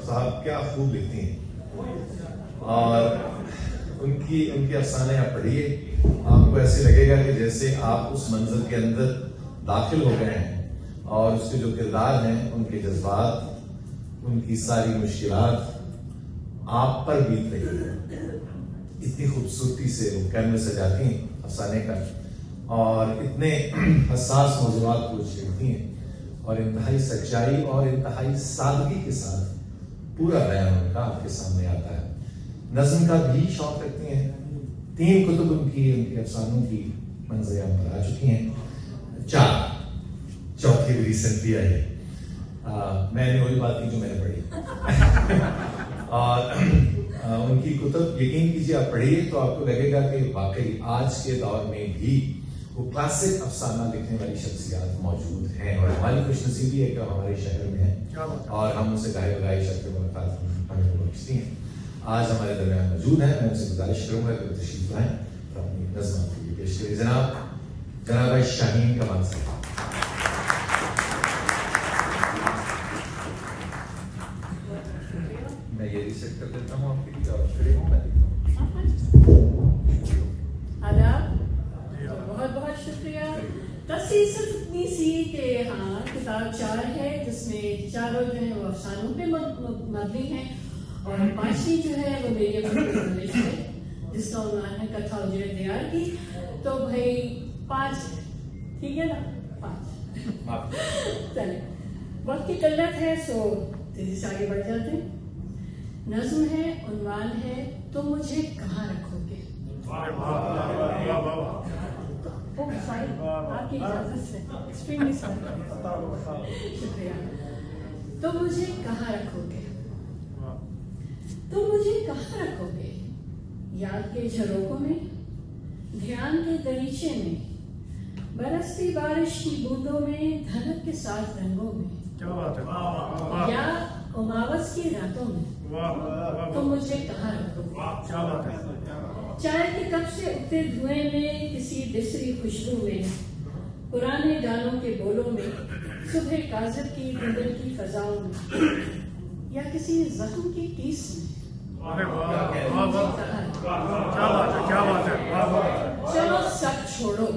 صاحب کیا خوب لکھتی ہیں، اور ان کی افسانے آپ پڑھیے، آپ کو ایسے لگے گا کہ جیسے آپ اس منظر کے اندر داخل ہو گئے ہیں، اور اس کے جو کردار ہیں، ان کے جذبات، ان کی ساری مشکلات آپ پر بیت رہی ہے۔ اتنی خوبصورتی سے وہ کیمرے سجاتی ہیں افسانے کا، اور اتنے حساس موضوعات کو چھیڑتی ہیں، اور انتہائی سچائی اور انتہائی سادگی کے ساتھ پورا بیان ان کا آپ کے سامنے آتا ہے۔ نظم کا بھی شوق رکھتی ہیں، 3 کتب ان کے افسانوں کی منظر عام پر آ چکی ہیں، 4 چوتھی بھی ریسنٹلی آئی ہے۔ میں نے وہی بات کی جو میں نے پڑھی اور ان کی کتب یقین کیجیے آپ پڑھیے تو آپ کو لگے گا کہ واقعی آج کے دور میں بھی وہ کلاسک افسانہ لکھنے والی شخصیات موجود ہیں، اور ہماری خوش نصیبی ہے کہ ہمارے شہر میں ہیں اور ہم ان سے گاہے بگاہے شکل ملاقات ہمیں بخشتی ہیں۔ آج ہمارے درمیان موجود ہیں، میں ان سے گزارش کروں گا کہ وہ تشریف لائیں اور اپنی نظموں کے لیے پیش کریں۔ جناب شاہین کمال صاحب۔ میں یہ ریسیٹ کر دیتا ہوں آپ کے لیے، اور کھڑے ہوں میں دیکھتا ہوں۔ آداب، بہت بہت شکریہ۔ تصحیح صرف اتنی سی کہ ہاں کتاب 4 ہے، جس میں چاروں جو ہیں وہ افسانوں پہ مبنی ہیں، اور 5ویں جو ہے وہ میری اپنی ہے جس کا عنوان ہے کتھا اجرے دیار کی۔ تو بھائی 5 ٹھیک ہے نا، 5 چلے، وقت کی قلت ہے سو تیزی سے آگے بڑھ جاتے ہیں۔ نظم ہے، عنوان ہے تم مجھے کہاں رکھو گے۔ آپ کی اجازت سے شکریہ۔ تم مجھے کہاں رکھو گے، تم مجھے کہاں رکھو گے، یاد کے جھروکوں میں، دھیان کے دریچے میں، برستی بارش کی بوندوں میں، دھنک کے ساتھ رنگوں میں، یا اماوس کی راتوں میں، تم مجھے کہاں رکھو گے۔ چائے کے کپ سے اٹھتے دھوئیں میں، کسی بسری خوشبو میں، پرانے گانوں کے بولوں میں، صبح کاذب کی دندل کی فضاؤں میں، یا کسی زخم کی ٹیس میں، چلو سب چھوڑو،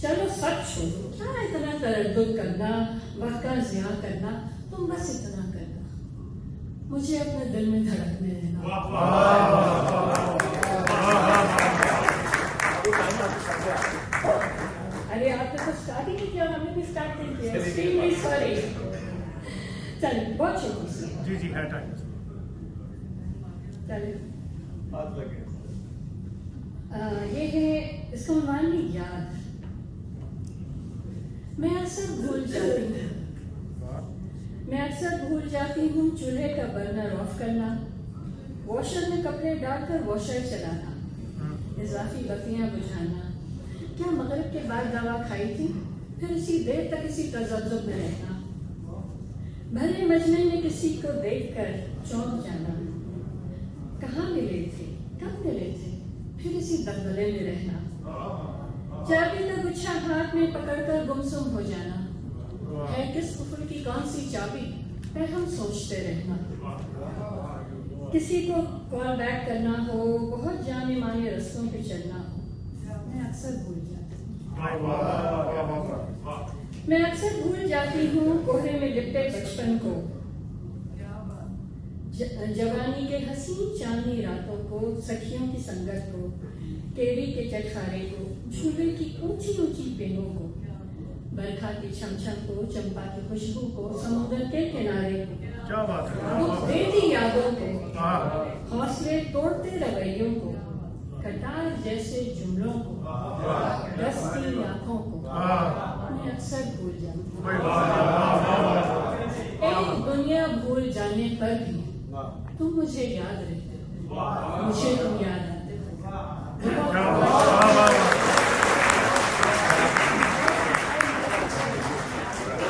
چلو سب چھوڑو، کیا اتنا تردد کرنا، وقت کا ضیاع کرنا، تم بس اتنا کرنا، مجھے اپنے دل میں دھڑکنے دینا۔ ارے آپ نے تو اسٹارٹ ہی نہیں کیا، ہم نے بھی اسٹارٹ نہیں کیا، سوری۔ چلیے بہت شکریہ۔ جی ہے ٹائم۔ چلیے یہ ہے، اس کا عنوان ہے یاد۔ میں اکثر بھول جاتی ہوں چولہے کا برنر آف کرنا، واشر میں کپڑے ڈال کر واشر چلانا، اضافی بتیاں بجھانا، کیا مغرب کے بعد دوا کھائی تھی، پھر اسی دیر تک اسی تذبذب میں رہنا، بھرے مجمع میں کسی کو دیکھ کر چونک جانا، کہاں ملے تھے، کب ملے تھے، پھر اسی دلدلے میں رہنا، چابی کا گچھا ہاتھ میں پکڑ کر گمسم ہو جانا، ہے کس قفل کی کون سی چابی، پھر ہم سوچتے رہنا، کسی کو کال بیک کرنا ہو، بہت جانے مانے رستوں پہ چلنا ہو، میں اکثر بھول جاتی ہوں کوہرے میں لپٹے بچپن کو، جوانی کے حسین چاندنی راتوں کو، سکھیوں کی سنگت کو، کیری کے چٹخارے کو، جھولے کی اونچی اونچی پینوں کو، برکھا کی چھم چھم کو، چمپا کی خوشبو کو، سمندر کے کنارے کو، دیتی یادوں کو، حوصلے توڑتے رویوں کو، کٹار جیسے جملوں کو، رستی آنکھوں کو، میں اکثر بھول جاتی ہوں۔ ایک دنیا بھول جانے پر بھی تم مجھے یاد رہتے ہو، مجھے تم یاد آتے ہو۔